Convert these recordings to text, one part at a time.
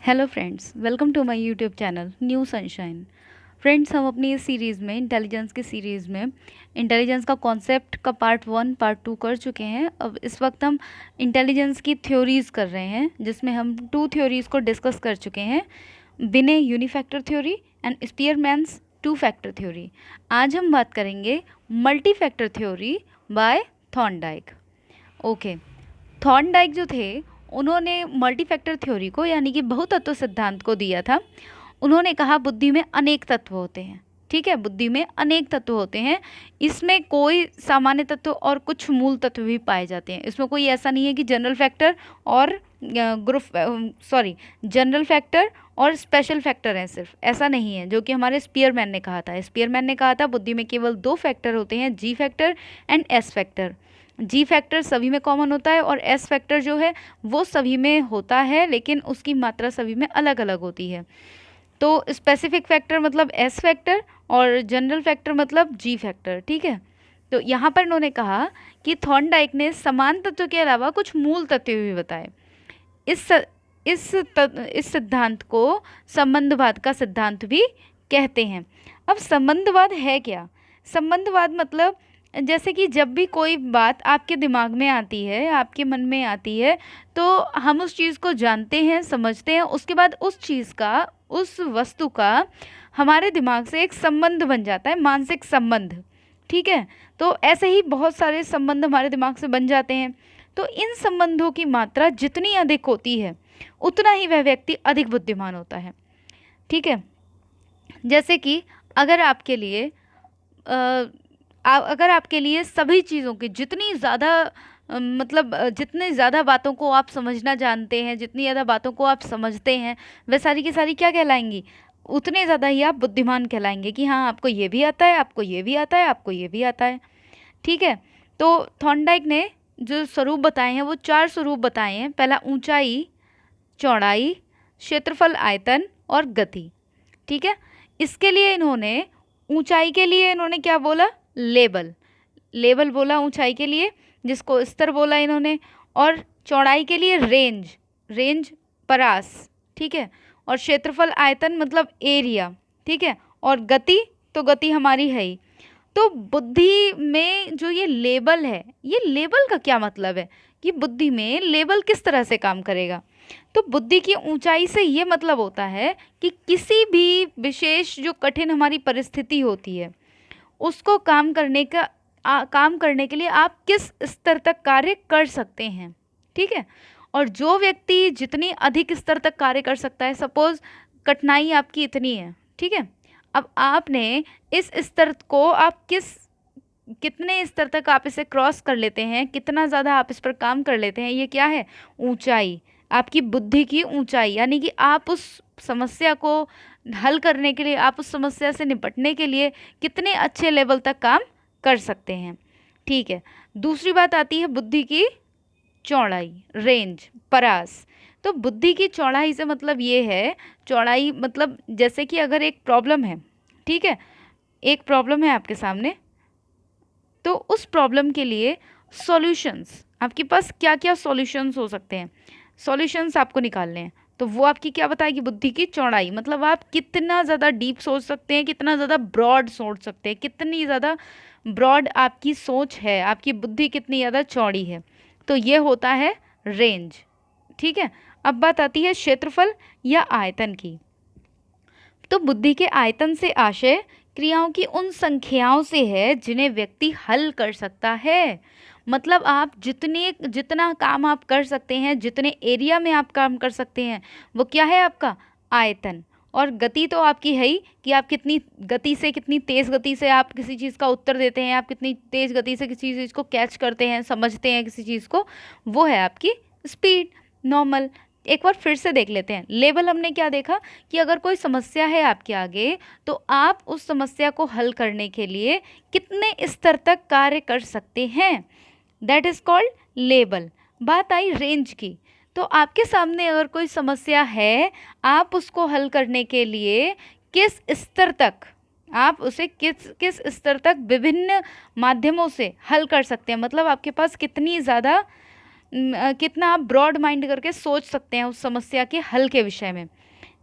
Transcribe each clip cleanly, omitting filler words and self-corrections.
Hello friends, welcome to my YouTube channel New Sunshine. Friends, हम अपनी इस series में इंटेलिजेंस की सीरीज़ में इंटेलिजेंस का कॉन्सेप्ट का पार्ट 1 पार्ट 2 कर चुके हैं। अब इस वक्त हम इंटेलिजेंस की थ्योरीज़ कर रहे हैं, जिसमें हम 2 थ्योरीज़ को डिस्कस कर चुके हैं, Binet unifactor theory and Spearman's 2 factor theory. आज हम बात करेंगे multi factor theory by Thorndike. Okay, Thorndike जो थे, उन्होंने मल्टी फैक्टर थ्योरी को यानी कि बहुतत्व सिद्धांत को दिया था। उन्होंने कहा बुद्धि में अनेक तत्व होते हैं। ठीक है, बुद्धि में अनेक तत्व होते हैं, इसमें कोई सामान्य तत्व और कुछ मूल तत्व भी पाए जाते हैं। इसमें कोई ऐसा नहीं है कि जनरल फैक्टर और जनरल फैक्टर और स्पेशल फैक्टर हैं, सिर्फ ऐसा नहीं है, जो कि हमारे स्पीयरमैन ने कहा था। स्पीयरमैन ने कहा था बुद्धि में केवल 2 फैक्टर होते हैं, जी factor and S factor. Ji factor सभी में कॉमन होता है और एस फैक्टर जो है वो सभी में होता है, लेकिन उसकी मात्रा सभी में अलग अलग होती है। तो स्पेसिफिक फैक्टर मतलब एस फैक्टर और जनरल फैक्टर मतलब जी फैक्टर। ठीक है, तो यहाँ पर इन्होंने कहा कि थॉर्नडाइक ने समान तत्व के अलावा कुछ मूल तत्व भी बताए। इस इस सिद्धांत को संबंधवाद का सिद्धांत भी कहते हैं। अब संबंधवाद है क्या? संबंधवाद मतलब जैसे कि जब भी कोई बात आपके दिमाग में आती है, आपके मन में आती है, तो हम उस चीज़ को जानते हैं, समझते हैं, उसके बाद उस चीज़ का, उस वस्तु का हमारे दिमाग से एक संबंध बन जाता है, मानसिक संबंध। ठीक है, तो ऐसे ही बहुत सारे संबंध हमारे दिमाग से बन जाते हैं। तो इन संबंधों की मात्रा जितनी अधिक होती है, उतना ही वह व्यक्ति अधिक बुद्धिमान होता है। ठीक है, जैसे कि अगर आपके लिए अगर आपके लिए सभी चीज़ों की जितनी ज़्यादा जितनी ज़्यादा बातों को आप समझना जानते हैं, जितनी ज़्यादा बातों को आप समझते हैं, वह सारी की सारी क्या कहलाएंगी? उतने ज़्यादा ही आप बुद्धिमान कहलाएंगे कि हाँ, आपको ये भी आता है, आपको ये भी आता है, आपको ये भी आता है। ठीक है, तो थॉर्नडाइक ने जो स्वरूप बताए हैं वो 4 स्वरूप बताए हैं। पहला ऊंचाई, चौड़ाई, क्षेत्रफल, आयतन और गति। ठीक है, इसके लिए इन्होंने, ऊंचाई के लिए इन्होंने क्या बोला? लेवल। लेवल बोला ऊंचाई के लिए, जिसको स्तर बोला इन्होंने। और चौड़ाई के लिए रेंज, रेंज परास। ठीक है, और क्षेत्रफल, आयतन मतलब एरिया। ठीक है, और गति, तो गति हमारी है ही। तो बुद्धि में जो ये लेबल है, ये लेबल का क्या मतलब है कि बुद्धि में लेबल किस तरह से काम करेगा? तो बुद्धि की ऊंचाई से ये मतलब होता है कि किसी भी विशेष जो कठिन हमारी परिस्थिति होती है, उसको काम करने के लिए आप किस स्तर तक कार्य कर सकते हैं। ठीक है, और जो व्यक्ति जितनी अधिक स्तर तक कार्य कर सकता है, सपोज कठिनाई आपकी इतनी है, ठीक है, अब आपने इस स्तर को आप कितने स्तर तक आप इसे क्रॉस कर लेते हैं, कितना ज़्यादा आप इस पर काम कर लेते हैं, ये क्या है? ऊंचाई। आपकी बुद्धि की ऊंचाई, यानी कि आप उस समस्या को हल करने के लिए, आप उस समस्या से निपटने के लिए कितने अच्छे लेवल तक काम कर सकते हैं। ठीक है, दूसरी बात आती है बुद्धि की चौड़ाई, रेंज, परास। तो बुद्धि की चौड़ाई से मतलब ये है, चौड़ाई मतलब जैसे कि अगर एक प्रॉब्लम है, ठीक है, एक प्रॉब्लम है आपके सामने, तो उस प्रॉब्लम के लिए सॉल्यूशंस, आपके पास क्या क्या सॉल्यूशंस हो सकते हैं, सॉल्यूशंस आपको निकालने हैं, तो वो आपकी क्या बताएगी? बुद्धि की चौड़ाई। मतलब आप कितना ज़्यादा डीप सोच सकते हैं, कितना ज़्यादा ब्रॉड सोच सकते हैं, कितनी ज़्यादा ब्रॉड आपकी सोच है, आपकी बुद्धि कितनी ज़्यादा चौड़ी है। तो ये होता है रेंज। ठीक है, अब बात आती है क्षेत्रफल या आयतन की। तो बुद्धि के आयतन से आशय क्रियाओं की उन संख्याओं से है जिन्हें व्यक्ति हल कर सकता है। मतलब आप जितना काम आप कर सकते हैं, जितने एरिया में आप काम कर सकते हैं, वो क्या है? आपका आयतन। और गति तो आपकी है ही कि आप कितनी गति से, कितनी तेज़ गति से आप किसी चीज़ का उत्तर देते हैं, आप कितनी तेज़ गति से किसी चीज़ को कैच करते हैं, समझते हैं किसी चीज़ को, वो है आपकी स्पीड, नॉर्मल। एक बार फिर से देख लेते हैं। लेवल हमने क्या देखा कि अगर कोई समस्या है आपके आगे, तो आप उस समस्या को हल करने के लिए कितने स्तर तक कार्य कर सकते हैं, दैट इज़ कॉल्ड लेवल। बात आई रेंज की। तो आपके सामने अगर कोई समस्या है, आप उसको हल करने के लिए किस स्तर तक, आप उसे किस किस स्तर तक विभिन्न माध्यमों से हल कर सकते हैं, मतलब आपके पास कितनी ज़्यादा कितना आप ब्रॉड माइंड करके सोच सकते हैं उस समस्या के हल के विषय में।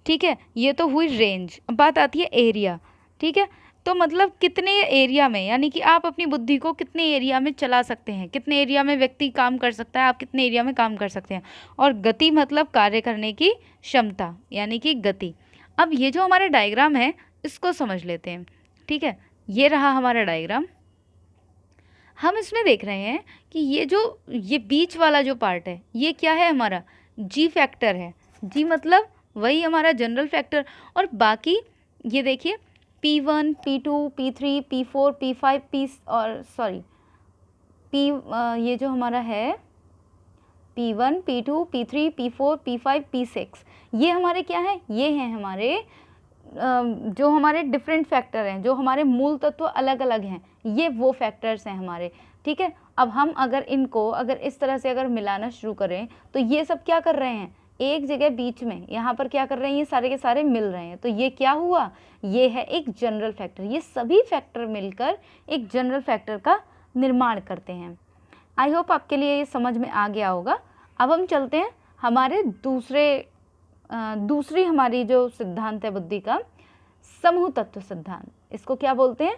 ठीक है, ये तो हुई रेंज। अब बात आती है एरिया। ठीक है, तो मतलब कितने एरिया में, यानी कि आप अपनी बुद्धि को कितने एरिया में चला सकते हैं, कितने एरिया में व्यक्ति काम कर सकता है, आप कितने एरिया में काम कर सकते हैं। और गति मतलब कार्य करने की क्षमता, यानी कि गति। अब ये जो हमारा डायग्राम है इसको समझ लेते हैं। ठीक है, ये रहा हमारा डायग्राम। हम इसमें देख रहे हैं कि ये बीच वाला जो पार्ट है ये क्या है, हमारा जी फैक्टर है। जी मतलब वही हमारा जनरल फैक्टर। और बाकी ये देखिए P1, P2, P3, P4, P5, ये जो हमारा है P1, P2, P3, P4, P5, P6, ये हमारे क्या है, ये हैं हमारे जो हमारे डिफरेंट फैक्टर हैं, जो हमारे मूल तत्व अलग अलग हैं, ये वो फैक्टर्स हैं हमारे। ठीक है, अब हम अगर इनको इस तरह से अगर मिलाना शुरू करें तो ये सब क्या कर रहे हैं, एक जगह बीच में यहाँ पर क्या कर रहे हैं, ये सारे के सारे मिल रहे हैं। तो ये क्या हुआ, ये है एक जनरल फैक्टर। ये सभी फैक्टर मिलकर एक जनरल फैक्टर का निर्माण करते हैं। आई होप आपके लिए ये समझ में आ गया होगा। अब हम चलते हैं हमारे दूसरी हमारी जो सिद्धांत है बुद्धि का, समूह तत्व सिद्धांत। इसको क्या बोलते हैं,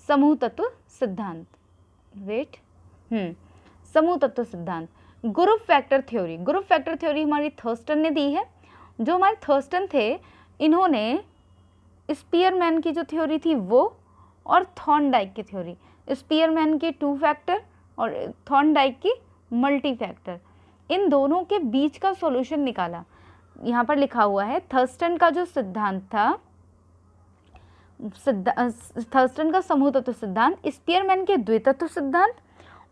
समूह तत्व सिद्धांत। समूह तत्व सिद्धांत। Group factor theory. Group factor theory हमारी थर्स्टन ने दी है। जो हमारे थर्स्टन थे, इन्होंने स्पीयरमैन की जो थ्योरी थी वो, और थॉर्नडाइक की थ्योरी, स्पीयरमैन की 2 फैक्टर और थॉर्नडाइक की मल्टी फैक्टर, इन दोनों के बीच का सॉल्यूशन निकाला। यहाँ पर लिखा हुआ है थर्स्टन का जो सिद्धांत था, थर्स्टन का समूह तत्व सिद्धांत, स्पीयरमैन के द्वितत्व सिद्धांत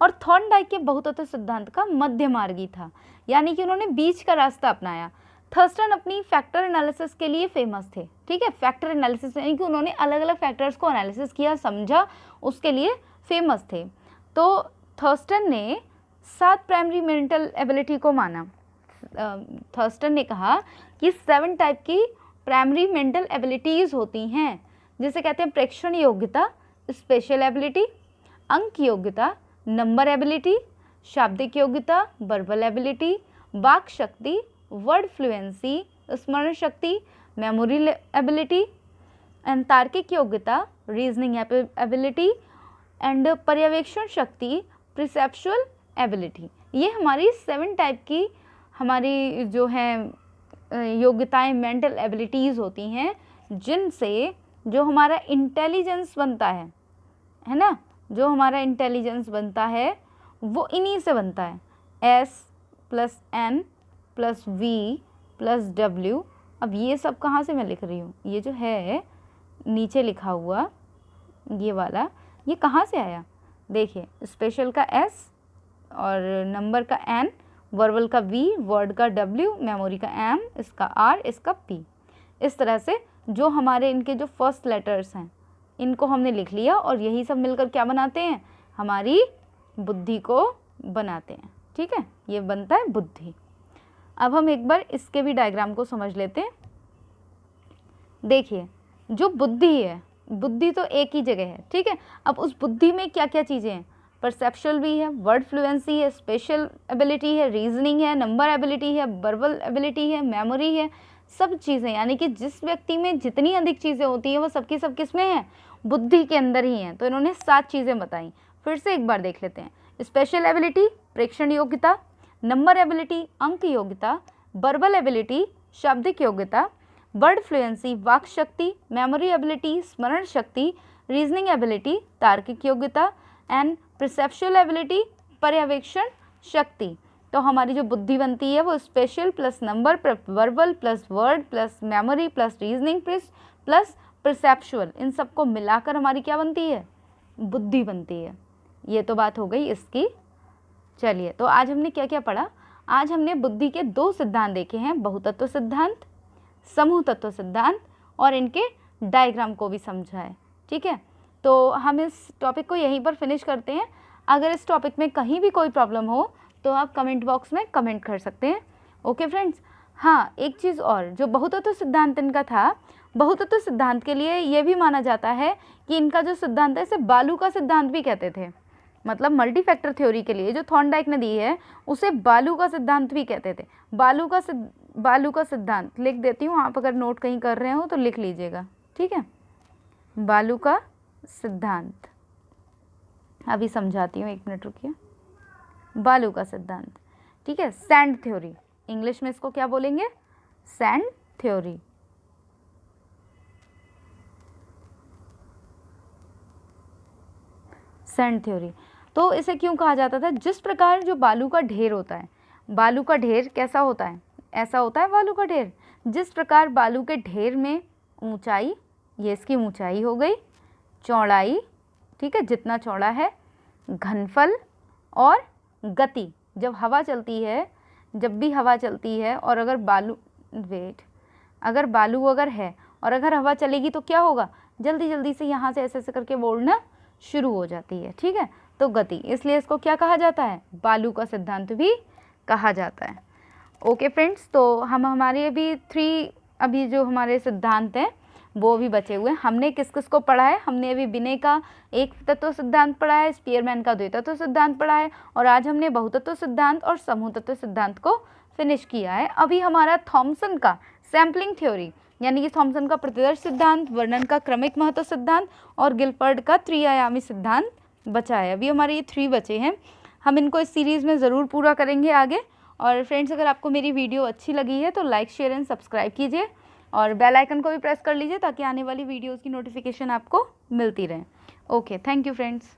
और थॉर्नडाइक के बहुतत्व सिद्धांत का मध्य मार्गी था। यानी कि उन्होंने बीच का रास्ता अपनाया। थर्स्टन अपनी फैक्टर एनालिसिस के लिए फेमस थे। ठीक है, फैक्टर एनालिसिस यानी कि उन्होंने अलग अलग फैक्टर्स को एनालिसिस किया, समझा, उसके लिए फेमस थे। तो थर्स्टन ने 7 प्राइमरी मेंटल एबिलिटी को माना। थर्स्टन ने कहा कि 7 टाइप की प्राइमरी मेंटल एबिलिटीज़ होती हैं, जिसे कहते हैं प्रेक्षण योग्यता, स्पेशल एबिलिटी, अंक योग्यता, नंबर एबिलिटी, शाब्दिक योग्यता, वर्बल एबिलिटी, वाक शक्ति, वर्ड फ्लुएंसी, स्मरण शक्ति, मेमोरी एबिलिटी, एंड तार्किक योग्यता, रीजनिंग एबिलिटी, एंड पर्यवेक्षण शक्ति, प्रिसेप्चुअल एबिलिटी। ये हमारी 7 टाइप की हमारी जो हैं योग्यताएं, मेंटल एबिलिटीज़ होती हैं, जिनसे जो हमारा इंटेलिजेंस बनता है ना, जो हमारा इंटेलिजेंस बनता है वो इन्हीं से बनता है, S+N + V + W। अब ये सब कहाँ से मैं लिख रही हूँ, ये जो है नीचे लिखा हुआ ये वाला, ये कहाँ से आया, देखिए स्पेशल का S और नंबर का N, वर्बल का V, वर्ड का W, मेमोरी का M, इसका R, इसका P। इस तरह से जो हमारे इनके जो फर्स्ट लेटर्स हैं इनको हमने लिख लिया, और यही सब मिलकर क्या बनाते हैं, हमारी बुद्धि को बनाते हैं। ठीक है, ये बनता है बुद्धि। अब हम एक बार इसके भी डायग्राम को समझ लेते हैं। देखिए जो बुद्धि है, बुद्धि तो एक ही जगह है। ठीक है, अब उस बुद्धि में क्या क्या चीज़ें हैं, परसेप्शुअल भी है, वर्ड फ्लुएंसी है, स्पेशल एबिलिटी है, रीजनिंग है, नंबर एबिलिटी है, वर्बल एबिलिटी है, मेमोरी है, सब चीज़ें। यानी कि जिस व्यक्ति में जितनी अधिक चीज़ें होती हैं वो सबकी सब किस में है, बुद्धि के अंदर ही हैं। तो इन्होंने 7 चीज़ें बताई, फिर से एक बार देख लेते हैं। स्पेशल एबिलिटी प्रेक्षण योग्यता, नंबर एबिलिटी अंक योग्यता, वर्बल एबिलिटी शाब्दिक योग्यता, वर्ड फ्लुएंसी वाक शक्ति, मेमोरी एबिलिटी स्मरण शक्ति, रीजनिंग एबिलिटी तार्किक योग्यता, एंड परसेप्चुअल एबिलिटी पर्यवेक्षण शक्ति। तो हमारी जो बुद्धि बनती है वो special plus number plus verbal plus word plus memory plus reasoning plus perceptual, इन सबको मिलाकर हमारी क्या बनती है, बुद्धि बनती है। ये तो बात हो गई इसकी। चलिए, तो आज हमने क्या क्या पढ़ा, आज हमने बुद्धि के 2 सिद्धांत देखे हैं, बहुतत्व सिद्धांत, समूह तत्व सिद्धांत, और इनके डायग्राम को भी समझा है। ठीक है, तो हम इस टॉपिक को यहीं पर फिनिश करते हैं। अगर इस टॉपिक में कहीं भी कोई प्रॉब्लम हो तो आप कमेंट बॉक्स में कमेंट कर सकते हैं। ओके फ्रेंड्स, हाँ एक चीज़ और, जो बहुतत्व सिद्धांत इनका था, बहुतत्व सिद्धांत के लिए ये भी माना जाता है कि इनका जो सिद्धांत है इसे बालू का सिद्धांत भी कहते थे। मतलब मल्टी फैक्टर थ्योरी के लिए जो थॉर्नडाइक ने दी है उसे बालू का सिद्धांत भी कहते थे। बालू का सिद्धांत लिख देती हूँ, आप अगर नोट कहीं कर रहे हो तो लिख लीजिएगा, ठीक है। बालू का सिद्धांत अभी समझाती हूँ, 1 मिनट रुकिए। बालू का सिद्धांत, ठीक है। सैंड थ्योरी, इंग्लिश में इसको क्या बोलेंगे? Sand theory. सैंड थ्योरी, तो इसे क्यों कहा जाता था? जिस प्रकार जो बालू का ढेर होता है, बालू का ढेर कैसा होता है? ऐसा होता है बालू का ढेर। जिस प्रकार बालू के ढेर में ऊंचाई, ये इसकी ऊंचाई हो गई, चौड़ाई, ठीक है, जितना चौड़ा है, घनफल और गति, जब हवा चलती है, जब भी हवा चलती है और अगर बालू अगर बालू अगर है और अगर हवा चलेगी तो क्या होगा? जल्दी जल्दी से यहाँ से ऐसे ऐसे करके बोलना शुरू हो जाती है, ठीक है। तो गति, इसलिए इसको क्या कहा जाता है? बालू का सिद्धांत भी कहा जाता है। ओके फ्रेंड्स, तो हम हमारे अभी जो हमारे सिद्धांत हैं वो भी बचे हुए हैं। हमने किस किस को पढ़ा है? हमने अभी विनय का एक तत्व सिद्धांत पढ़ा है, स्पीयरमैन का द्वितत्व सिद्धांत पढ़ा है, और आज हमने बहुतत्व सिद्धांत और समूह तत्व सिद्धांत को फिनिश किया है। अभी हमारा थॉमसन का सैम्पलिंग थ्योरी, यानी कि थॉमसन का प्रतिदर्श सिद्धांत, वर्णन का क्रमिक महत्व सिद्धांत और गिलफर्ड का त्रिआयामी सिद्धांत बचा है। अभी हमारे ये 3 बचे हैं, हम इनको इस सीरीज़ में ज़रूर पूरा करेंगे आगे। और फ्रेंड्स, अगर आपको मेरी वीडियो अच्छी लगी है तो लाइक, शेयर एंड सब्सक्राइब कीजिए और बेल आइकन को भी प्रेस कर लीजिए ताकि आने वाली वीडियोज़ की नोटिफिकेशन आपको मिलती रहे। Okay, thank you friends.